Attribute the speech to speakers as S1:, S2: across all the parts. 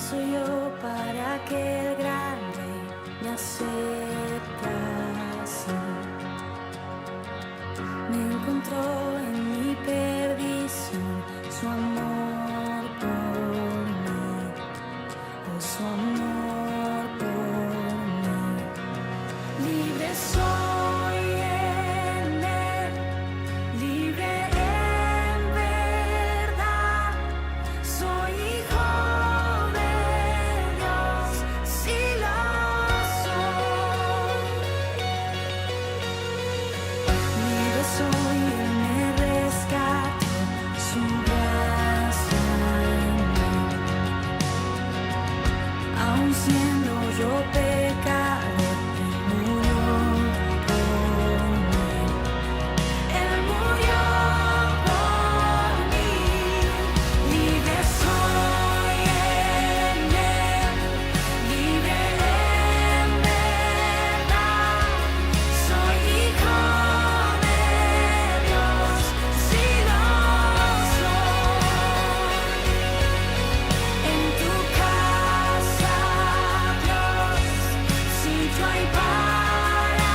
S1: soy yo para que el gran rey me acepte así? Me encontró en mi perdición su amor por mí, oh, su amor por mí. Libre soy en él, libre en verdad, soy hijo de Dios, sí lo soy. Libre soy, él me rescató, su gracia en mí. Aun siendo yo pecador, él murió por mí. Él murió por mí. Libre soy en él, libre en verdad, soy hijo de Dios, sí lo soy. En tu casa, Dios, sitio hay para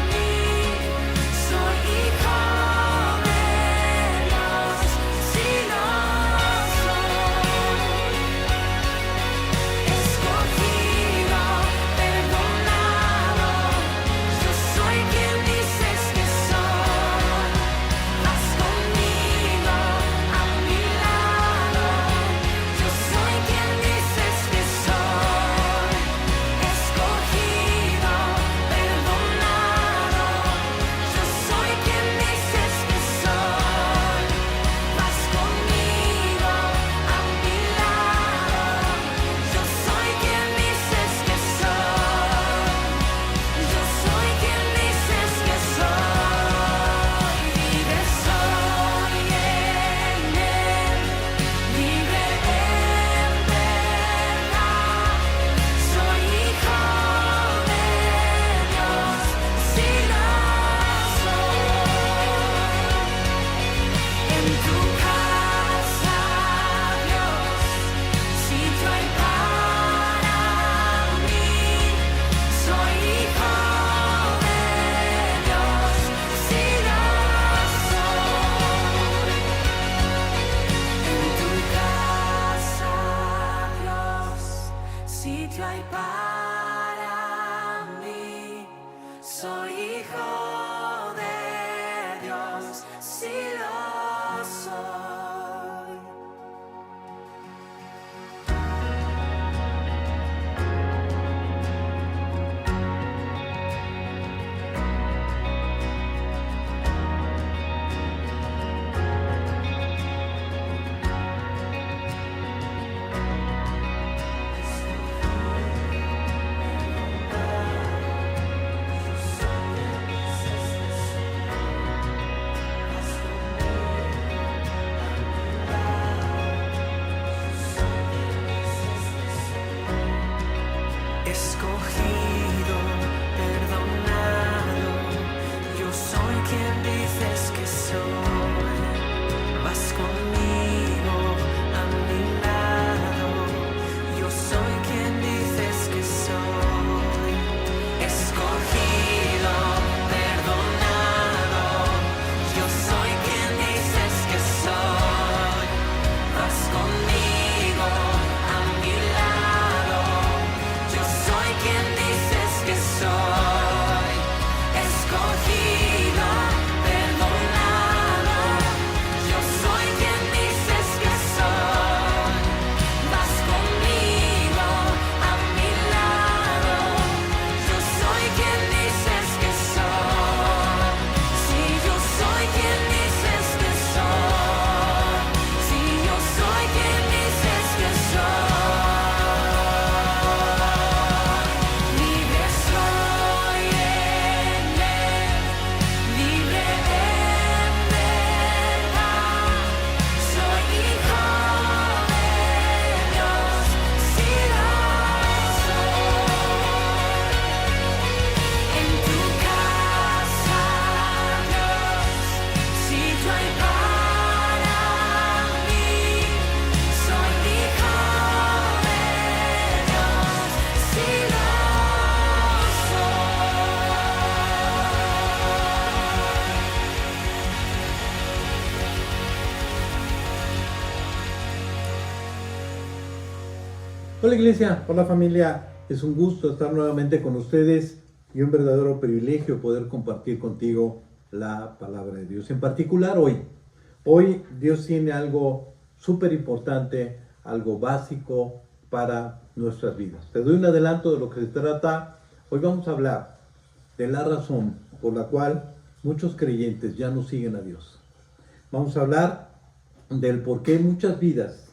S1: mí. Soy hijo de Dios, sí lo soy. Escogido, perdonado, yo soy quien dices que soy. Vas conmigo a mi lado, yo soy quien dices que soy. Escogido, perdonado, yo soy quien dices que soy. Vas conmigo a mi lado, yo soy quien dices que soy. Yo soy quien dices que soy. Libre soy en él, libre en verdad, soy hijo de Dios, sí lo soy. En tu casa, Dios, sitio hay para mí. Soy hijo de Dios, sí lo soy. En tu casa, Dios, sitio hay para mí. Soy hijo de Dios, sí lo soy. Escogido, perdonado, yo soy quien dices que soy. Vas conmigo a mi lado, yo soy quien dices que soy. Escogido, perdonado, yo soy quien dices que soy. Vas conmigo a mi lado, yo soy quien dices que soy. Escogido, perdonado, yo soy quien
S2: Hola iglesia, hola familia, es un gusto estar nuevamente con ustedes y un verdadero privilegio poder compartir contigo la palabra de Dios. En particular hoy Dios tiene algo súper importante, algo básico para nuestras vidas. Te doy un adelanto de lo que se trata. Hoy vamos a hablar de la razón por la cual muchos creyentes ya no siguen a Dios. Vamos a hablar del por qué muchas vidas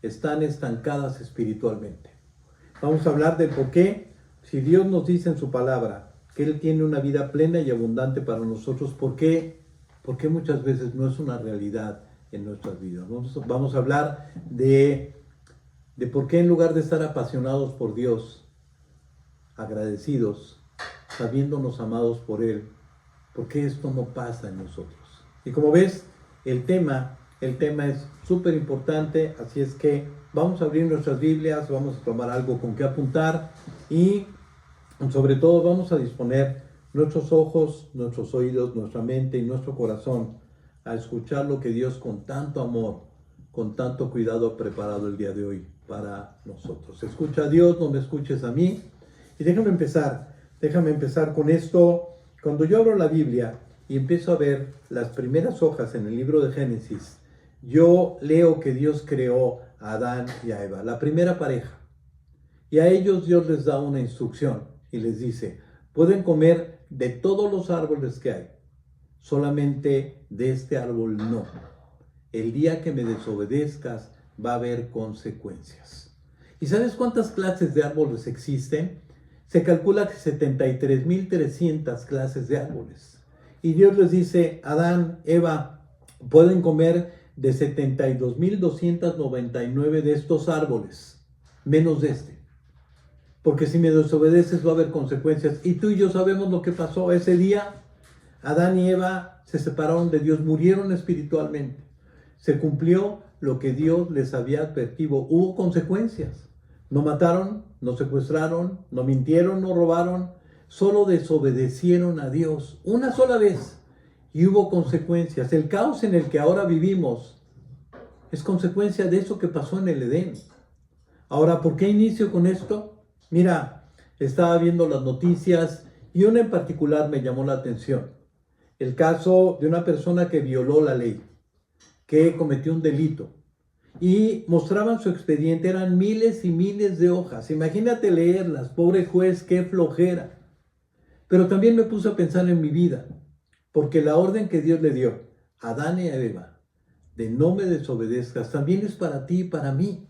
S2: están estancadas espiritualmente. Vamos a hablar del por qué, si Dios nos dice en su palabra que Él tiene una vida plena y abundante para nosotros, ¿por qué muchas veces no es una realidad en nuestras vidas? Vamos a hablar de por qué en lugar de estar apasionados por Dios, agradecidos, sabiéndonos amados por Él, ¿por qué esto no pasa en nosotros? Y como ves, el tema es súper importante, así es que vamos a abrir nuestras Biblias, vamos a tomar algo con que apuntar y sobre todo vamos a disponer nuestros ojos, nuestros oídos, nuestra mente y nuestro corazón a escuchar lo que Dios con tanto amor, con tanto cuidado ha preparado el día de hoy para nosotros. Escucha a Dios, no me escuches a mí. Y déjame empezar con esto. Cuando yo abro la Biblia y empiezo a ver las primeras hojas en el libro de Génesis, yo leo que Dios creó a Adán y a Eva, la primera pareja. Y a ellos Dios les da una instrucción y les dice, pueden comer de todos los árboles que hay, solamente de este árbol no. El día que me desobedezcas va a haber consecuencias. ¿Y sabes cuántas clases de árboles existen? Se calcula que 73.300 clases de árboles. Y Dios les dice, Adán, Eva, pueden comer de 72.299 de estos árboles, menos de este. Porque si me desobedeces va a haber consecuencias. Y tú y yo sabemos lo que pasó ese día. Adán y Eva se separaron de Dios, murieron espiritualmente. Se cumplió lo que Dios les había advertido. Hubo consecuencias. No mataron, no secuestraron, no mintieron, no robaron. Solo desobedecieron a Dios una sola vez. Y hubo consecuencias. El caos en el que ahora vivimos es consecuencia de eso que pasó en el Edén. Ahora, ¿por qué inicio con esto? Mira, estaba viendo las noticias y una en particular me llamó la atención. El caso de una persona que violó la ley, que cometió un delito. Y mostraban su expediente, eran miles y miles de hojas. Imagínate leerlas, pobre juez, qué flojera. Pero también me puse a pensar en mi vida, porque la orden que Dios le dio a Adán y a Eva, de no me desobedezcas, también es para ti y para mí.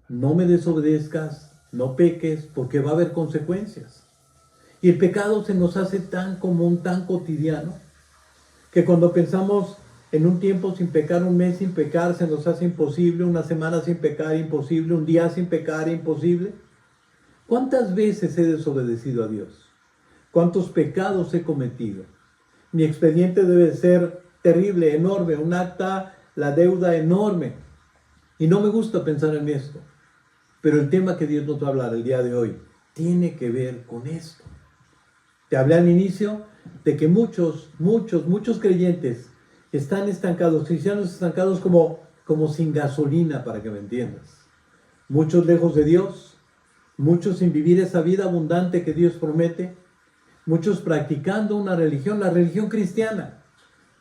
S2: No me desobedezcas, no peques, porque va a haber consecuencias. Y el pecado se nos hace tan común, tan cotidiano, que cuando pensamos en un tiempo sin pecar, un mes sin pecar, se nos hace imposible, una semana sin pecar, imposible, un día sin pecar, imposible. ¿Cuántas veces he desobedecido a Dios? ¿Cuántos pecados he cometido? Mi expediente debe ser terrible, enorme, un acta, la deuda enorme. Y no me gusta pensar en esto. Pero el tema que Dios nos va a hablar el día de hoy tiene que ver con esto. Te hablé al inicio de que muchos creyentes están estancados, cristianos estancados como sin gasolina, para que me entiendas. Muchos lejos de Dios, muchos sin vivir esa vida abundante que Dios promete, muchos practicando una religión, la religión cristiana,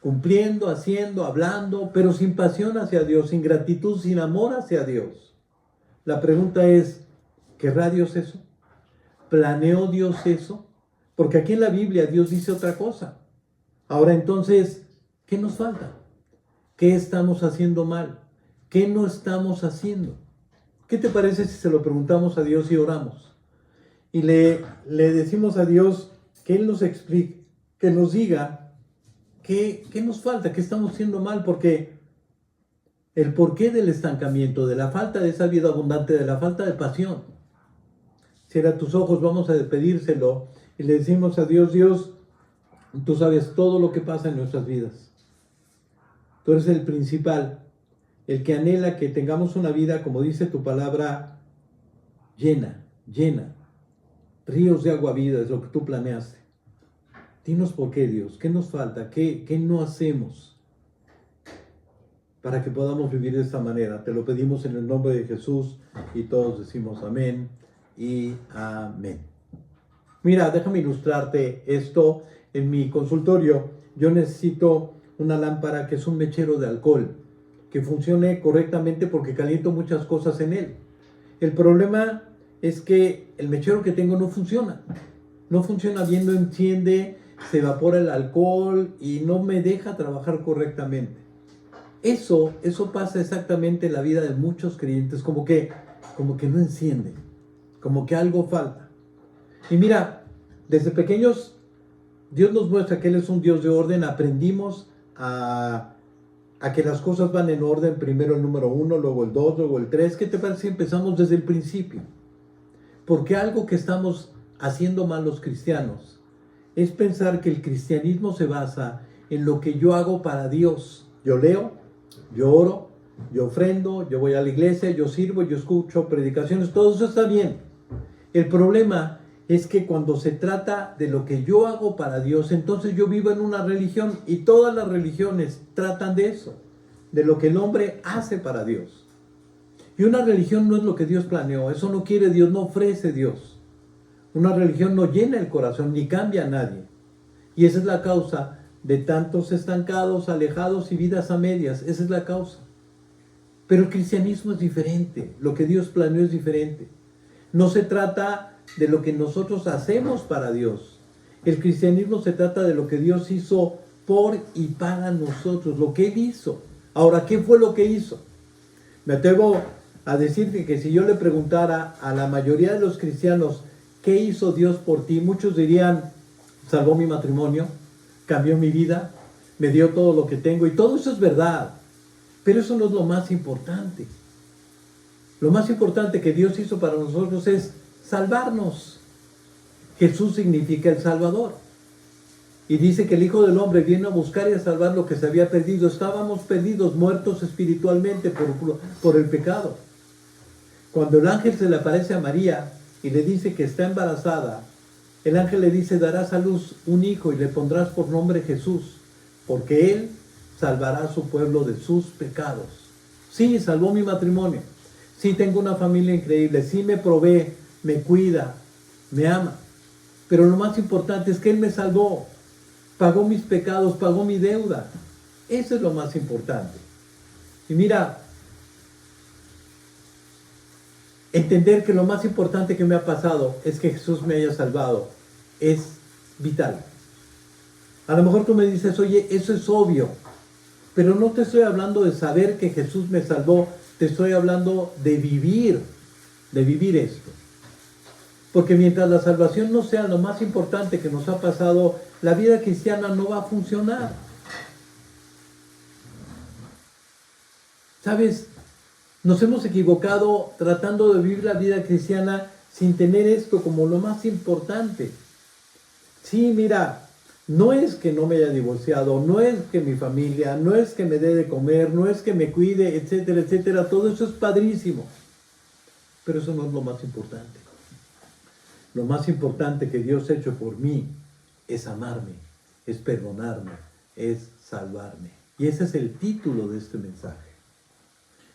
S2: cumpliendo, haciendo, hablando, pero sin pasión hacia Dios, sin gratitud, sin amor hacia Dios. La pregunta es, ¿querrá Dios eso? ¿Planeó Dios eso? Porque aquí en la Biblia Dios dice otra cosa. Ahora entonces, ¿qué nos falta? ¿Qué estamos haciendo mal? ¿Qué no estamos haciendo? ¿Qué te parece si se lo preguntamos a Dios y oramos? Y le decimos a Dios que Él nos explique, que nos diga qué nos falta, qué estamos haciendo mal, porque el porqué del estancamiento, de la falta de esa vida abundante, de la falta de pasión. Cierra tus ojos, vamos a pedírselo y le decimos a Dios, Dios, tú sabes todo lo que pasa en nuestras vidas. Tú eres el principal, el que anhela que tengamos una vida, como dice tu palabra, llena. Ríos de agua vida es lo que tú planeaste. Dinos por qué, Dios, qué nos falta, qué no hacemos. para que podamos vivir de esta manera. Te lo pedimos en el nombre de Jesús y todos decimos amén y amén. Mira, déjame ilustrarte esto. En mi consultorio yo necesito una lámpara que es un mechero de alcohol, que funcione correctamente porque caliento muchas cosas en él. El problema es que el mechero que tengo no funciona. No funciona bien, no enciende, se evapora el alcohol y no me deja trabajar correctamente. Eso pasa exactamente en la vida de muchos creyentes, como que no encienden, como que algo falta. Y mira, desde pequeños Dios nos muestra que Él es un Dios de orden. Aprendimos a que las cosas van en orden, primero el número 1, luego el 2, luego el 3. ¿Qué te parece si empezamos desde el principio? Porque algo que estamos haciendo mal los cristianos es pensar que el cristianismo se basa en lo que yo hago para Dios. Yo leo, yo oro, yo ofrendo, yo voy a la iglesia, yo sirvo, yo escucho predicaciones, todo eso está bien. El problema es que cuando se trata de lo que yo hago para Dios, entonces yo vivo en una religión y todas las religiones tratan de eso, de lo que el hombre hace para Dios. Y una religión no es lo que Dios planeó, eso no quiere Dios, no ofrece Dios. Una religión no llena el corazón ni cambia a nadie. Y esa es la causa de tantos estancados, alejados y vidas a medias. Esa es la causa. Pero el cristianismo es diferente. Lo que Dios planeó es diferente. No se trata de lo que nosotros hacemos para Dios. El cristianismo se trata de lo que Dios hizo por y para nosotros. Lo que Él hizo. Ahora, ¿qué fue lo que hizo? Me atrevo a decirte que si yo le preguntara a la mayoría de los cristianos ¿qué hizo Dios por ti? Muchos dirían, salvó mi matrimonio, cambió mi vida, me dio todo lo que tengo, y todo eso es verdad. Pero eso no es lo más importante. Lo más importante que Dios hizo para nosotros es salvarnos. Jesús significa el Salvador. Y dice que el Hijo del Hombre vino a buscar y a salvar lo que se había perdido. Estábamos perdidos, muertos espiritualmente por el pecado. Cuando el ángel se le aparece a María y le dice que está embarazada, el ángel le dice, darás a luz un hijo y le pondrás por nombre Jesús, porque él salvará a su pueblo de sus pecados. Sí, salvó mi matrimonio. Sí, tengo una familia increíble. Sí, me provee, me cuida, me ama. Pero lo más importante es que Él me salvó. Pagó mis pecados, pagó mi deuda. Eso es lo más importante. Y mira, entender que lo más importante que me ha pasado es que Jesús me haya salvado es vital. A lo mejor tú me dices, oye, eso es obvio, pero no te estoy hablando de saber que Jesús me salvó, te estoy hablando de vivir esto. Porque mientras la salvación no sea lo más importante que nos ha pasado, la vida cristiana no va a funcionar. ¿Sabes? Nos hemos equivocado tratando de vivir la vida cristiana sin tener esto como lo más importante. Sí, mira, no es que no me haya divorciado, no es que mi familia, no es que me dé de comer, no es que me cuide, etcétera, etcétera. Todo eso es padrísimo. Pero eso no es lo más importante. Lo más importante que Dios ha hecho por mí es amarme, es perdonarme, es salvarme. Y ese es el título de este mensaje.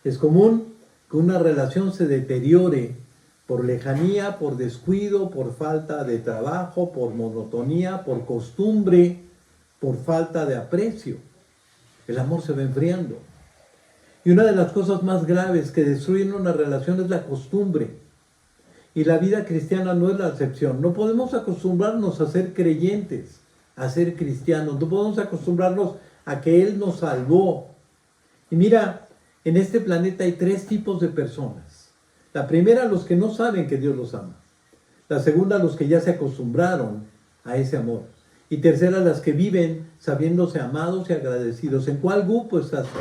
S2: Es común que una relación se deteriore por lejanía, por descuido, por falta de trabajo, por monotonía, por costumbre, por falta de aprecio. El amor se va enfriando. Y una de las cosas más graves que destruyen una relación es la costumbre. Y la vida cristiana no es la excepción. No podemos acostumbrarnos a ser creyentes, a ser cristianos. No podemos acostumbrarnos a que Él nos salvó. Y mira, en este planeta hay 3 tipos de personas. La primera, los que no saben que Dios los ama. La segunda, los que ya se acostumbraron a ese amor. Y tercera, las que viven sabiéndose amados y agradecidos. ¿En cuál grupo estás tú?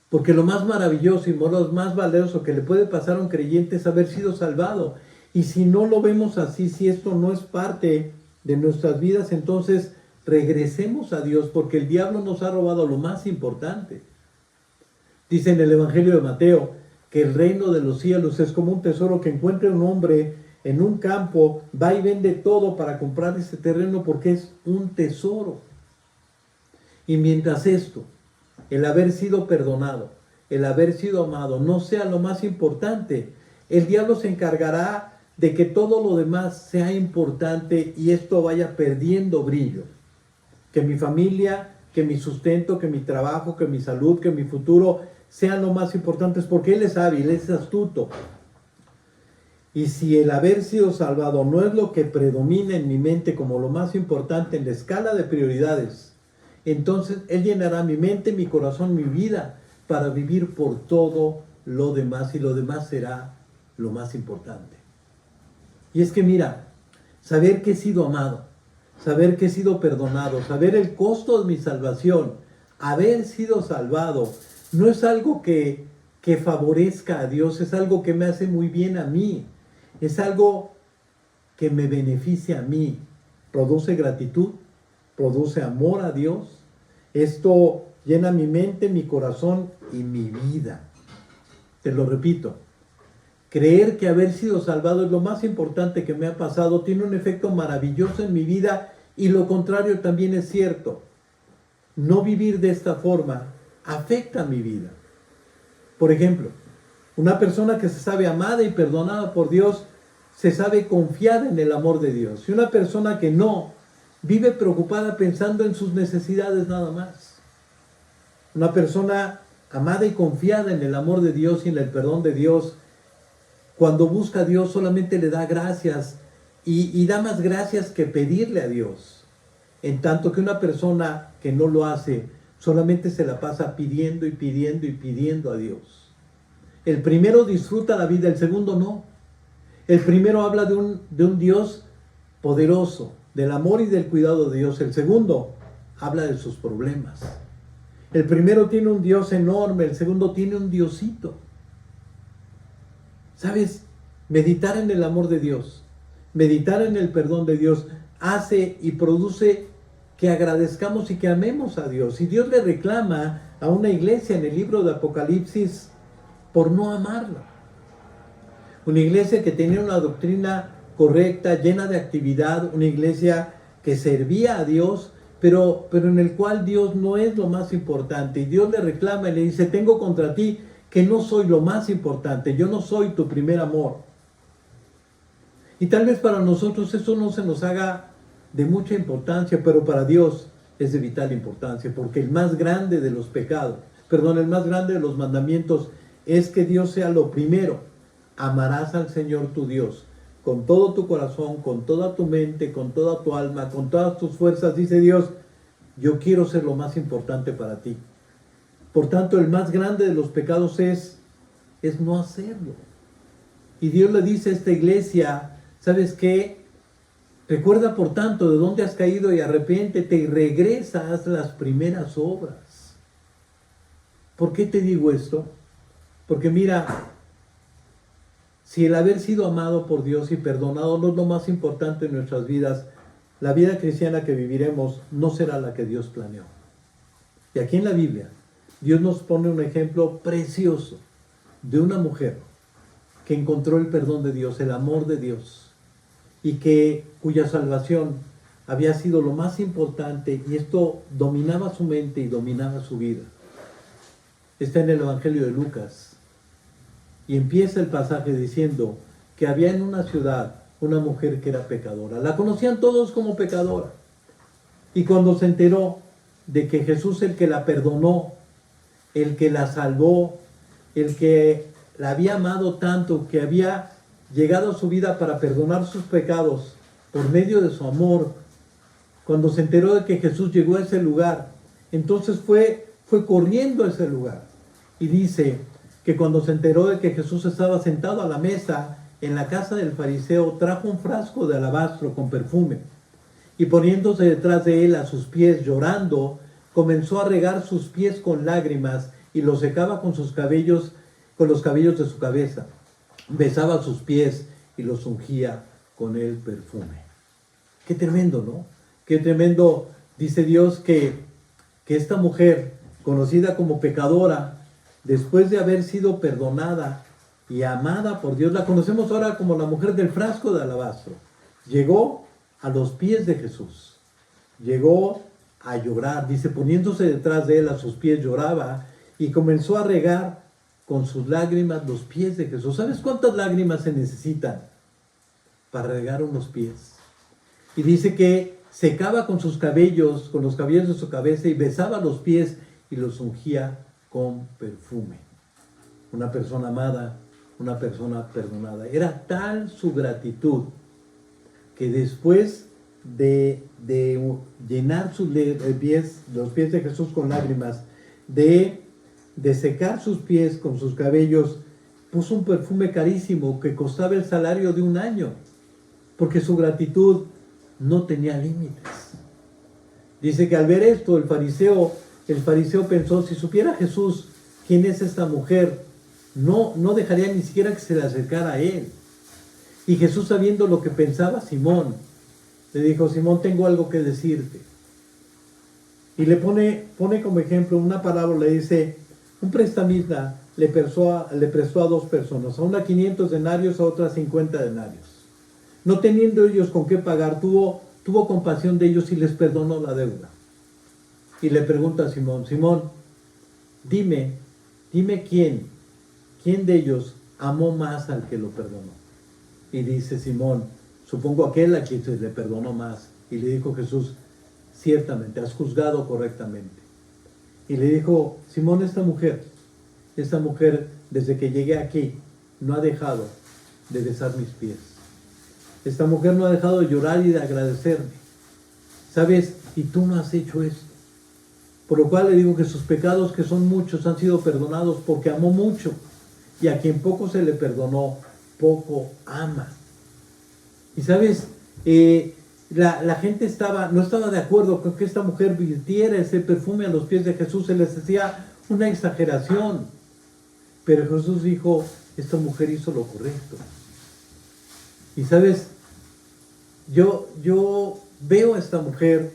S2: Porque lo más maravilloso y lo más valioso que le puede pasar a un creyente es haber sido salvado. Y si no lo vemos así, si esto no es parte de nuestras vidas, entonces regresemos a Dios, porque el diablo nos ha robado lo más importante. Dice en el Evangelio de Mateo que el reino de los cielos es como un tesoro que encuentra un hombre en un campo, va y vende todo para comprar ese terreno porque es un tesoro. Y mientras esto, el haber sido perdonado, el haber sido amado, no sea lo más importante, el diablo se encargará de que todo lo demás sea importante y esto vaya perdiendo brillo. Que mi familia, que mi sustento, que mi trabajo, que mi salud, que mi futuro sean lo más importantes, porque Él es hábil, Él es astuto. Y si el haber sido salvado no es lo que predomina en mi mente como lo más importante en la escala de prioridades, entonces Él llenará mi mente, mi corazón, mi vida para vivir por todo lo demás, y lo demás será lo más importante. Y es que mira, saber que he sido amado, saber que he sido perdonado, saber el costo de mi salvación, haber sido salvado, no es algo que favorezca a Dios, es algo que me hace muy bien a mí, es algo que me beneficia a mí, produce gratitud, produce amor a Dios. Esto llena mi mente, mi corazón y mi vida. Te lo repito, creer que haber sido salvado es lo más importante que me ha pasado tiene un efecto maravilloso en mi vida, y lo contrario también es cierto. No vivir de esta forma afecta mi vida. Por ejemplo, una persona que se sabe amada y perdonada por Dios se sabe confiada en el amor de Dios. Y una persona que no, vive preocupada pensando en sus necesidades nada más. Una persona amada y confiada en el amor de Dios y en el perdón de Dios, cuando busca a Dios solamente le da gracias y da más gracias que pedirle a Dios. En tanto que una persona que no lo hace solamente se la pasa pidiendo y pidiendo y pidiendo a Dios. El primero disfruta la vida, el segundo no. El primero habla de un Dios poderoso, del amor y del cuidado de Dios. El segundo habla de sus problemas. El primero tiene un Dios enorme, el segundo tiene un Diosito. ¿Sabes? Meditar en el amor de Dios, meditar en el perdón de Dios, hace y produce que agradezcamos y que amemos a Dios. Y Dios le reclama a una iglesia en el libro de Apocalipsis por no amarlo. Una iglesia que tenía una doctrina correcta, llena de actividad, una iglesia que servía a Dios, pero en el cual Dios no es lo más importante. Y Dios le reclama y le dice: tengo contra ti que no soy lo más importante, yo no soy tu primer amor. Y tal vez para nosotros eso no se nos haga de mucha importancia, pero para Dios es de vital importancia, porque el más grande de los pecados, el más grande de los mandamientos es que Dios sea lo primero. Amarás al Señor tu Dios con todo tu corazón, con toda tu mente, con toda tu alma, con todas tus fuerzas. Dice Dios: yo quiero ser lo más importante para ti. Por tanto, el más grande de los pecados es no hacerlo. Y Dios le dice a esta iglesia: ¿sabes qué? Recuerda por tanto de dónde has caído y arrepiéntete y regresa, haz las primeras obras. ¿Por qué te digo esto? Porque mira, si el haber sido amado por Dios y perdonado no es lo más importante en nuestras vidas, la vida cristiana que viviremos no será la que Dios planeó. Y aquí en la Biblia, Dios nos pone un ejemplo precioso de una mujer que encontró el perdón de Dios, el amor de Dios, y cuya salvación había sido lo más importante, y esto dominaba su mente y dominaba su vida. Está en el Evangelio de Lucas, y empieza el pasaje diciendo que había en una ciudad una mujer que era pecadora. La conocían todos como pecadora. Y cuando se enteró de que Jesús, el que la perdonó, el que la salvó, el que la había amado tanto, que había llegado a su vida para perdonar sus pecados por medio de su amor, cuando se enteró de que Jesús llegó a ese lugar, entonces fue corriendo a ese lugar. Y dice que cuando se enteró de que Jesús estaba sentado a la mesa en la casa del fariseo, trajo un frasco de alabastro con perfume, y poniéndose detrás de él a sus pies llorando, comenzó a regar sus pies con lágrimas y los secaba con sus cabellos, con los cabellos de su cabeza. Besaba sus pies y los ungía con el perfume. Qué tremendo, ¿no? Qué tremendo, dice Dios, que esta mujer, conocida como pecadora, después de haber sido perdonada y amada por Dios, la conocemos ahora como la mujer del frasco de alabastro, llegó a los pies de Jesús. Llegó a llorar. Dice, poniéndose detrás de él a sus pies lloraba y comenzó a regar con sus lágrimas los pies de Jesús. ¿Sabes cuántas lágrimas se necesitan para regar unos pies? Y dice que secaba con sus cabellos, con los cabellos de su cabeza, y besaba los pies y los ungía con perfume. Una persona amada, una persona perdonada. Era tal su gratitud que después de llenar los pies de Jesús con lágrimas, de secar sus pies con sus cabellos, puso un perfume carísimo que costaba el salario de un año, porque su gratitud no tenía límites. Dice que al ver esto, el fariseo pensó, si supiera Jesús quién es esta mujer, no dejaría ni siquiera que se le acercara a él. Y Jesús, sabiendo lo que pensaba Simón, le dijo, Simón, tengo algo que decirte. Y le pone como ejemplo una parábola. Le dice, un prestamista le prestó a dos personas, a una 500 denarios, a otra 50 denarios. No teniendo ellos con qué pagar, tuvo compasión de ellos y les perdonó la deuda. Y le pregunta a Simón, dime quién de ellos amó más al que lo perdonó. Y dice Simón, supongo aquel a quien se le perdonó más. Y le dijo Jesús, ciertamente, has juzgado correctamente. Y le dijo, Simón, esta mujer, desde que llegué aquí, no ha dejado de besar mis pies. Esta mujer no ha dejado de llorar y de agradecerme. ¿Sabes? Y tú no has hecho esto. Por lo cual le digo que sus pecados, que son muchos, han sido perdonados porque amó mucho. Y a quien poco se le perdonó, poco ama. Y sabes, la gente no estaba de acuerdo con que esta mujer virtiera ese perfume a los pies de Jesús. Se les decía una exageración. Pero Jesús dijo, esta mujer hizo lo correcto. Y sabes, yo veo a esta mujer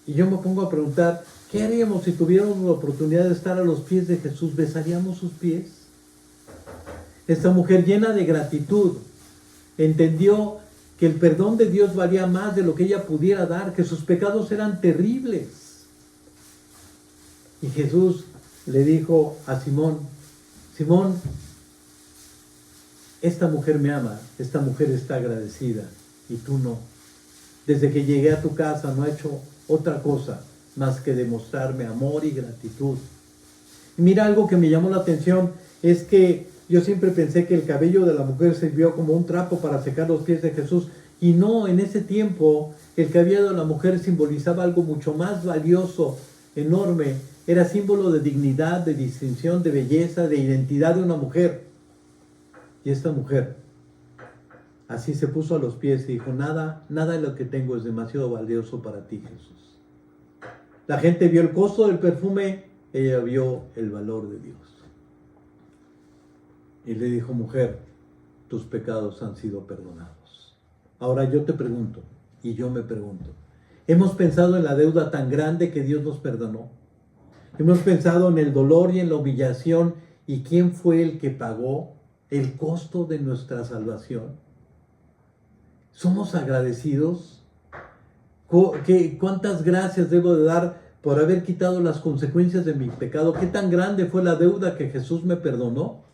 S2: y yo me pongo a preguntar, ¿qué haríamos si tuviéramos la oportunidad de estar a los pies de Jesús? ¿Besaríamos sus pies? Esta mujer, llena de gratitud, entendió que el perdón de Dios valía más de lo que ella pudiera dar, que sus pecados eran terribles. Y Jesús le dijo a Simón, esta mujer me ama, esta mujer está agradecida y tú no. Desde que llegué a tu casa no ha hecho otra cosa más que demostrarme amor y gratitud. Y mira, algo que me llamó la atención es que yo siempre pensé que el cabello de la mujer sirvió como un trapo para secar los pies de Jesús. Y no, en ese tiempo el cabello de la mujer simbolizaba algo mucho más valioso, enorme. Era símbolo de dignidad, de distinción, de belleza, de identidad de una mujer. Y esta mujer así se puso a los pies y dijo, nada de lo que tengo es demasiado valioso para ti, Jesús. La gente vio el costo del perfume, ella vio el valor de Dios. Y le dijo, mujer, tus pecados han sido perdonados. Ahora yo te pregunto, y yo me pregunto, ¿hemos pensado en la deuda tan grande que Dios nos perdonó? ¿Hemos pensado en el dolor y en la humillación y quién fue el que pagó el costo de nuestra salvación? ¿Somos agradecidos? ¿Cuántas gracias debo de dar por haber quitado las consecuencias de mi pecado? ¿Qué tan grande fue la deuda que Jesús me perdonó?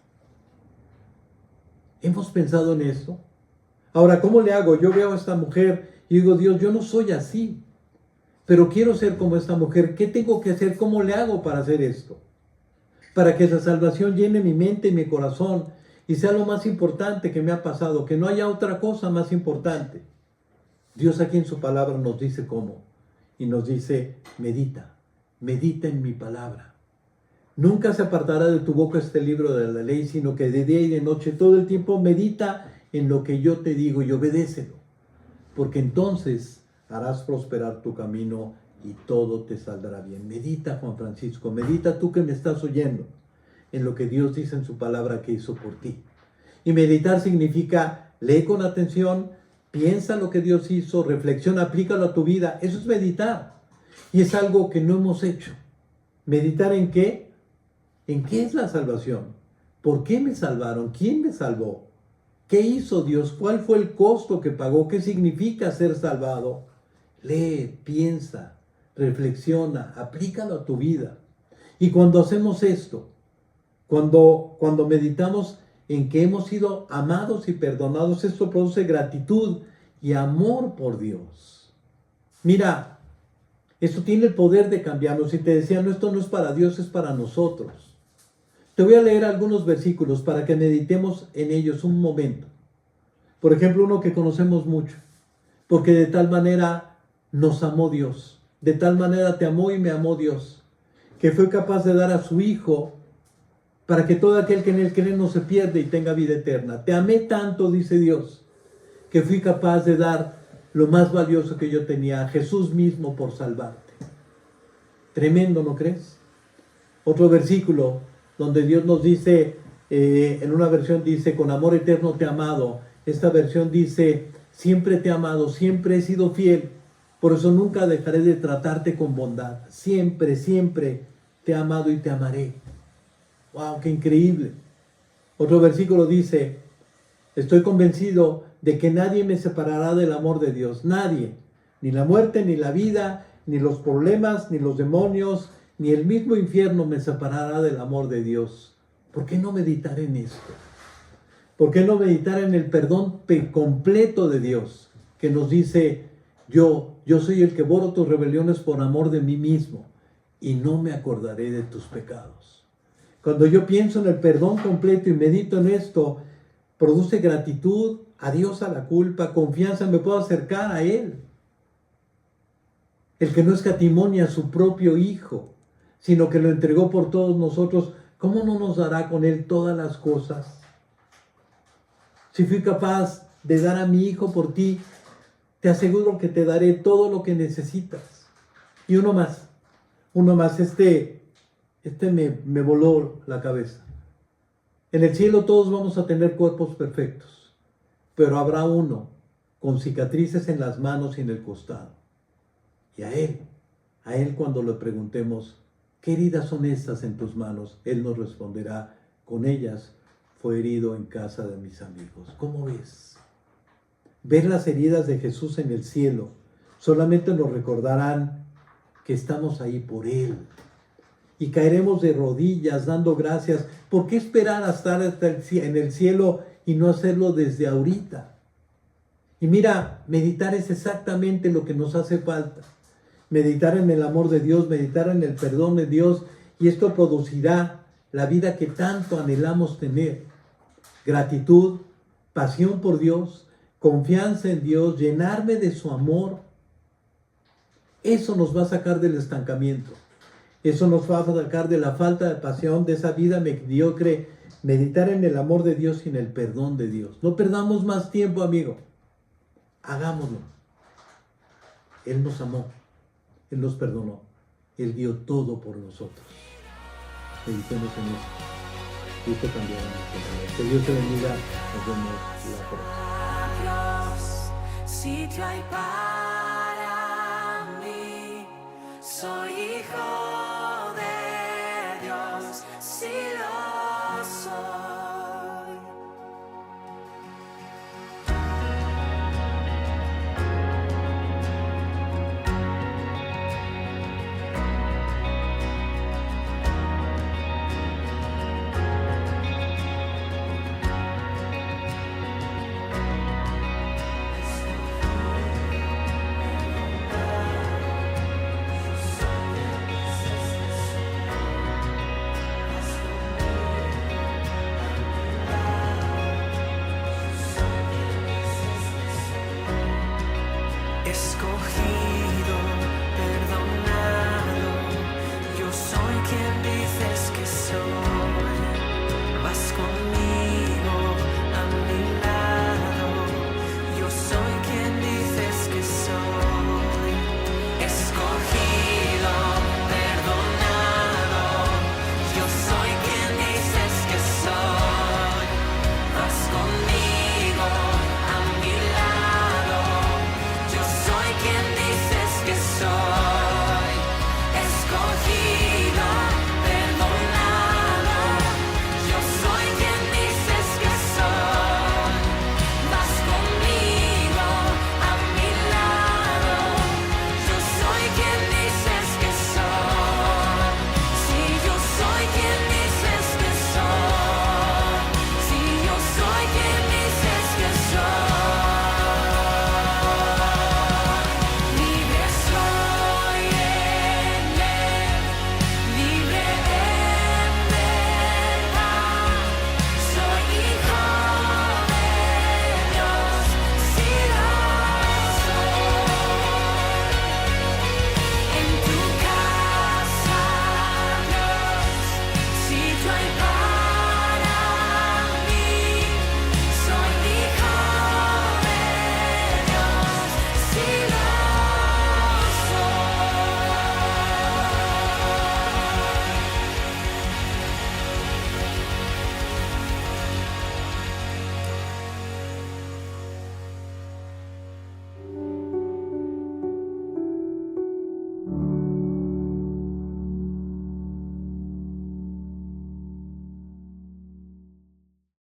S2: ¿Hemos pensado en esto? Ahora, ¿cómo le hago? Yo veo a esta mujer y digo, Dios, yo no soy así, pero quiero ser como esta mujer. ¿Qué tengo que hacer? ¿Cómo le hago para hacer esto? Para que esa salvación llene mi mente y mi corazón y sea lo más importante que me ha pasado, que no haya otra cosa más importante. Dios aquí en su palabra nos dice cómo. Y nos dice, medita en mi palabra. Nunca se apartará de tu boca este libro de la ley, sino que de día y de noche todo el tiempo medita en lo que yo te digo y obedécelo. Porque entonces harás prosperar tu camino y todo te saldrá bien. Medita, Juan Francisco, medita tú que me estás oyendo en lo que Dios dice en su palabra que hizo por ti. Y meditar significa lee con atención, piensa lo que Dios hizo, reflexiona, aplícalo a tu vida. Eso es meditar. Y es algo que no hemos hecho. ¿Meditar en qué? ¿En qué es la salvación? ¿Por qué me salvaron? ¿Quién me salvó? ¿Qué hizo Dios? ¿Cuál fue el costo que pagó? ¿Qué significa ser salvado? Lee, piensa, reflexiona, aplícalo a tu vida. Y cuando hacemos esto, cuando meditamos en que hemos sido amados y perdonados, esto produce gratitud y amor por Dios. Mira, esto tiene el poder de cambiarnos. Y te decía, no, esto no es para Dios, es para nosotros. Te voy a leer algunos versículos para que meditemos en ellos un momento. Por ejemplo, uno que conocemos mucho. Porque de tal manera nos amó Dios. De tal manera te amó y me amó Dios, que fue capaz de dar a su Hijo para que todo aquel que en él cree no se pierda y tenga vida eterna. Te amé tanto, dice Dios, que fui capaz de dar lo más valioso que yo tenía, a Jesús mismo, por salvarte. Tremendo, ¿no crees? Otro versículo donde Dios nos dice, en una versión dice, con amor eterno te he amado. Esta versión dice, siempre te he amado, siempre he sido fiel. Por eso nunca dejaré de tratarte con bondad. Siempre, siempre te he amado y te amaré. ¡Wow! ¡Qué increíble! Otro versículo dice, estoy convencido de que nadie me separará del amor de Dios. Nadie. Ni la muerte, ni la vida, ni los problemas, ni los demonios, ni el mismo infierno me separará del amor de Dios. ¿Por qué no meditar en esto? ¿Por qué no meditar en el perdón completo de Dios? Que nos dice, yo soy el que borro tus rebeliones por amor de mí mismo y no me acordaré de tus pecados. Cuando yo pienso en el perdón completo y medito en esto, produce gratitud, adiós a la culpa, confianza, me puedo acercar a Él. El que no escatimó ni a su propio Hijo, sino que lo entregó por todos nosotros, ¿cómo no nos dará con Él todas las cosas? Si fui capaz de dar a mi Hijo por ti, te aseguro que te daré todo lo que necesitas. Y uno más, este me voló la cabeza. En el cielo todos vamos a tener cuerpos perfectos, pero habrá uno con cicatrices en las manos y en el costado. Y a Él cuando le preguntemos, ¿qué heridas son estas en tus manos? Él nos responderá, con ellas fue herido en casa de mis amigos. ¿Cómo ves? Ver las heridas de Jesús en el cielo solamente nos recordarán que estamos ahí por Él. Y caeremos de rodillas dando gracias. ¿Por qué esperar a estar en el cielo y no hacerlo desde ahorita? Y mira, meditar es exactamente lo que nos hace falta. Meditar en el amor de Dios, meditar en el perdón de Dios. Y esto producirá la vida que tanto anhelamos tener. Gratitud, pasión por Dios, confianza en Dios, llenarme de su amor. Eso nos va a sacar del estancamiento. Eso nos va a sacar de la falta de pasión, de esa vida mediocre. Meditar en el amor de Dios y en el perdón de Dios. No perdamos más tiempo, amigo. Hagámoslo. Él nos amó. Él nos perdonó. Él dio todo por nosotros. Meditemos en eso. Y esto cambiará nuestra vida. Que Dios te bendiga. Nos vemos la próxima.
S1: Dios, sitio hay para mí, soy hijo.